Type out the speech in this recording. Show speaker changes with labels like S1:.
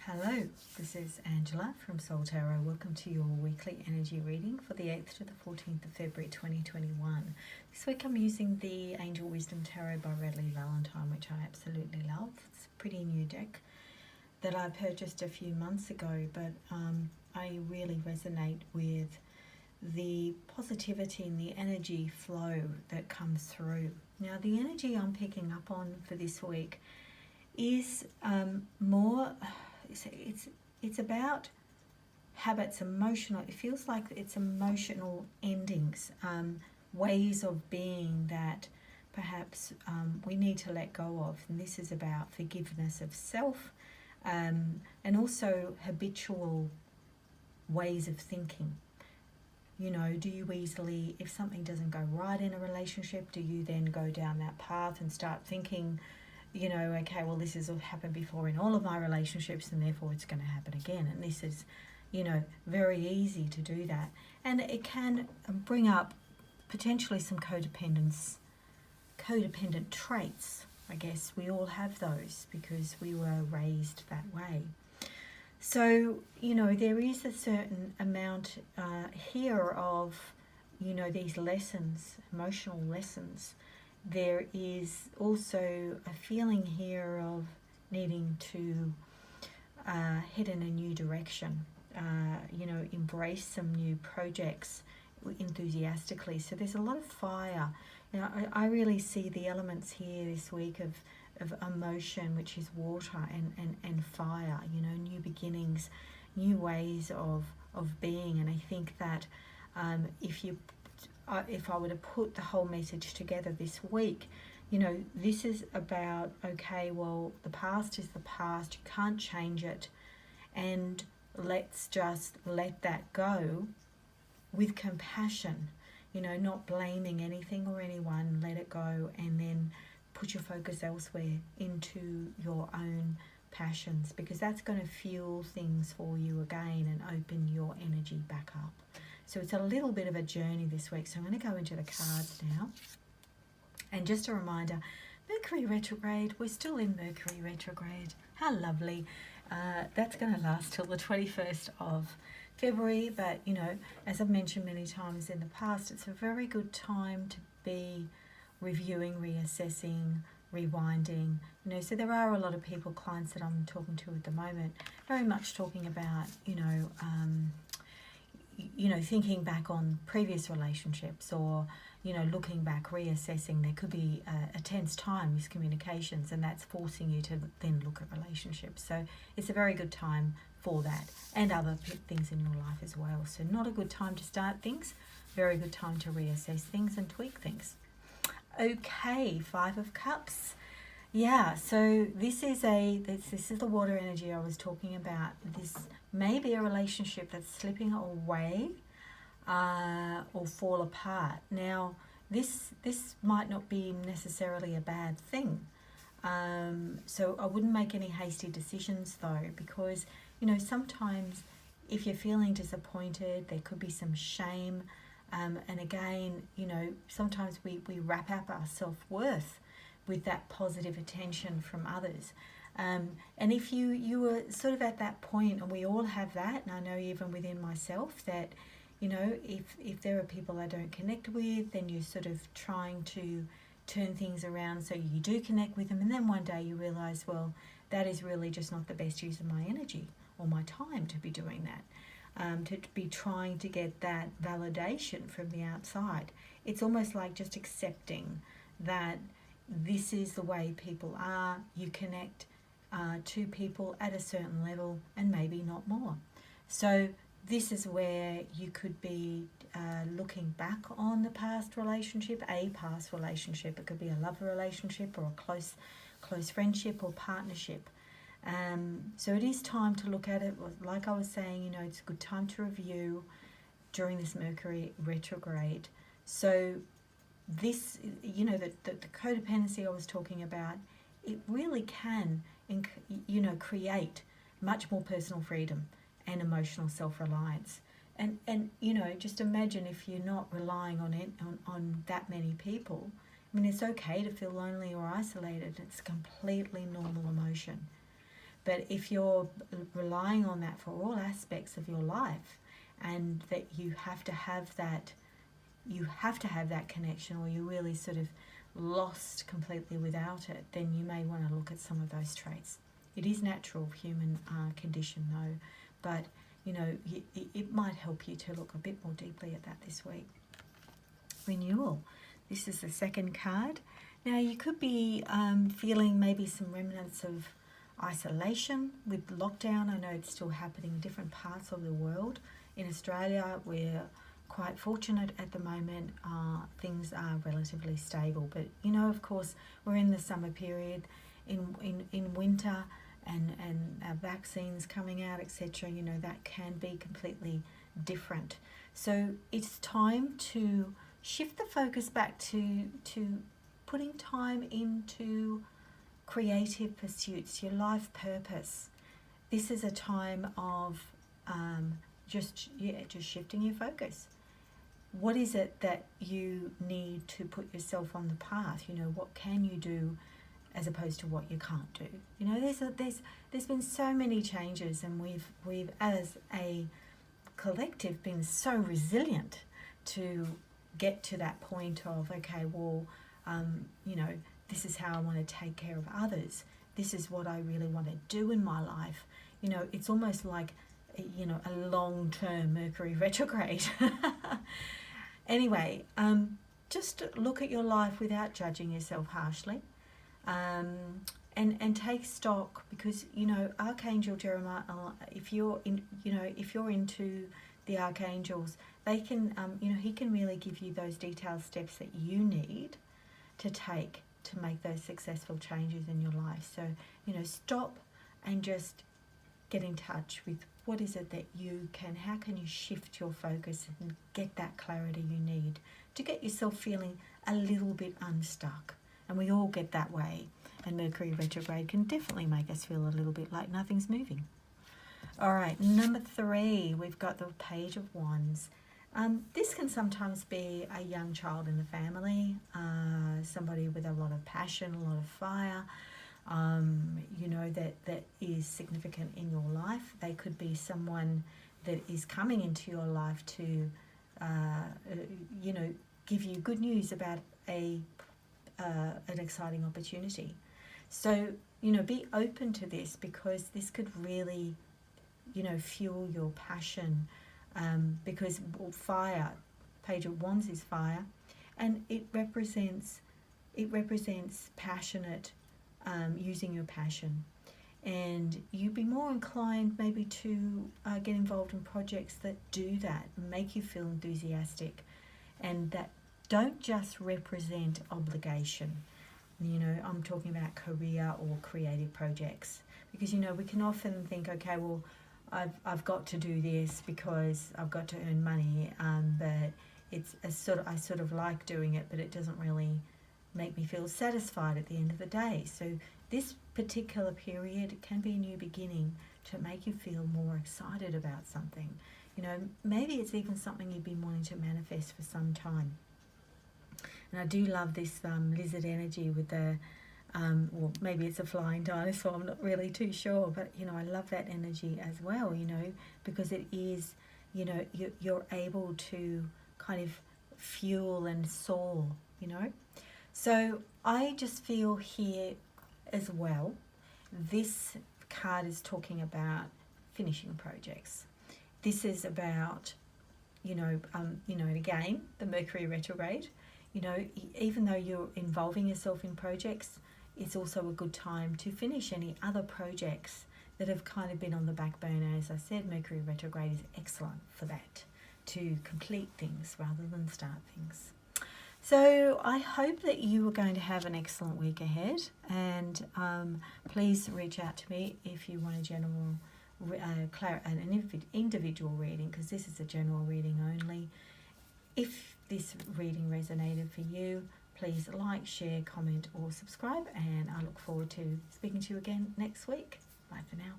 S1: Hello, this is Angela from Soul Tarot. Welcome to your weekly energy reading for the 8th to the 14th of February 2021. This week I'm using the Angel Wisdom Tarot by Radleigh Valentine, which I absolutely love. It's a pretty new deck that I purchased a few months ago, but I really resonate with the positivity and the energy flow that comes through. Now, the energy I'm picking up on for this week is more... It's about habits, emotional. It feels like it's emotional endings, ways of being that perhaps we need to let go of. And this is about forgiveness of self, and also habitual ways of thinking. You know, do you easily, if something doesn't go right in a relationship, do you then go down that path and start thinking, you know, okay, well, this has happened before in all of my relationships and therefore it's going to happen again. And this is, you know, very easy to do that. And it can bring up potentially some codependent traits. I guess we all have those because we were raised that way. So, you know, there is a certain amount here of, you know, these lessons, emotional lessons. There is also a feeling here of needing to head in a new direction, you know, embrace some new projects enthusiastically. So there's a lot of fire. You know, I really see the elements here this week of emotion, which is water and fire, you know, new beginnings, new ways of being. And I think that if I were to put the whole message together this week, you know, this is about, okay, well, the past is the past, you can't change it, and let's just let that go with compassion, you know, not blaming anything or anyone, let it go, and then put your focus elsewhere into your own passions, because that's going to fuel things for you again and open your energy back up. So it's a little bit of a journey this week. So I'm going to go into the cards now. And just a reminder, Mercury retrograde, we're still in Mercury retrograde. How lovely. That's going to last till the 21st of February. But, you know, as I've mentioned many times in the past, it's a very good time to be reviewing, reassessing, rewinding. You know, so there are a lot of people, clients that I'm talking to at the moment, very much talking about, you know, thinking back on previous relationships, or, you know, looking back, reassessing. There could be a tense time, miscommunications, and that's forcing you to then look at relationships. So it's a very good time for that, and other things in your life as well. So not a good time to start things, very good time to reassess things and tweak things. Okay, Five of Cups. Yeah, so this is the water energy I was talking about. This may be a relationship that's slipping away or fall apart. Now, this might not be necessarily a bad thing. So I wouldn't make any hasty decisions though, because, you know, sometimes if you're feeling disappointed, there could be some shame. And again, you know, sometimes we wrap up our self-worth with that positive attention from others. And if you were sort of at that point, and we all have that, and I know even within myself that, you know, if there are people I don't connect with, then you're sort of trying to turn things around so you do connect with them, and then one day you realise, well, that is really just not the best use of my energy or my time to be doing that, to be trying to get that validation from the outside. It's almost like just accepting that this is the way people are. You connect to people at a certain level and maybe not more. So this is where you could be looking back on the past relationship, a past relationship. It could be a love relationship or a close friendship or partnership. So it is time to look at it. Like I was saying, you know, it's a good time to review during this Mercury retrograde. So this, you know, the codependency I was talking about, it really can, you know, create much more personal freedom and emotional self-reliance. And you know, just imagine if you're not relying on that many people. I mean, it's okay to feel lonely or isolated. It's a completely normal emotion. But if you're relying on that for all aspects of your life, and that you have to have that connection, or you're really sort of lost completely without it, then you may want to look at some of those traits. It is natural human condition though, but it might help you to look a bit more deeply at that this week. Renewal. This is the second card. Now you could be feeling maybe some remnants of isolation with lockdown. I know it's still happening in different parts of the world. In Australia, we're quite fortunate at the moment. Things are relatively stable, but of course, we're in the summer period, in winter, and our vaccines coming out, etc. That can be completely different. So it's time to shift the focus back to putting time into creative pursuits, your life purpose. This is a time of just shifting your focus. What is it that you need to put yourself on the path? What can you do as opposed to what you can't do? There's been so many changes, and we've as a collective been so resilient to get to that point of, okay, well, this is how I want to take care of others. This is what I really want to do in my life. It's almost like, a long-term Mercury retrograde. Anyway, just look at your life without judging yourself harshly, and take stock, because Archangel Jeremiah, if you're into the archangels, they can he can really give you those detailed steps that you need to take to make those successful changes in your life. So stop and just get in touch with what is it that how can you shift your focus and get that clarity you need to get yourself feeling a little bit unstuck. And we all get that way, and Mercury retrograde can definitely make us feel a little bit like nothing's moving. All right, number 3, we've got the Page of Wands. This can sometimes be a young child in the family, somebody with a lot of passion, a lot of fire, that is significant in your life. They could be someone that is coming into your life to, give you good news about an exciting opportunity. So, be open to this, because this could really, fuel your passion, because fire, Page of Wands is fire, and it represents passionate, using your passion. And you'd be more inclined maybe to get involved in projects that do that, make you feel enthusiastic, and that don't just represent obligation. I'm talking about career or creative projects, because we can often think, okay, well, I've got to do this because I've got to earn money, but I sort of like doing it, but it doesn't really make me feel satisfied at the end of the day. So this particular period can be a new beginning to make you feel more excited about something. Maybe it's even something you've been wanting to manifest for some time. And I do love this lizard energy with the, or maybe it's a flying dinosaur, I'm not really too sure, but I love that energy as well, because it is, you're able to kind of fuel and soar, So I just feel here as well, this card is talking about finishing projects. This is about, again, the Mercury retrograde. Even though you're involving yourself in projects, it's also a good time to finish any other projects that have kind of been on the back burner. As I said, Mercury retrograde is excellent for that, to complete things rather than start things. So I hope that you are going to have an excellent week ahead, and please reach out to me if you want a general, an individual reading, because this is a general reading only. If this reading resonated for you, please like, share, comment or subscribe, and I look forward to speaking to you again next week. Bye for now.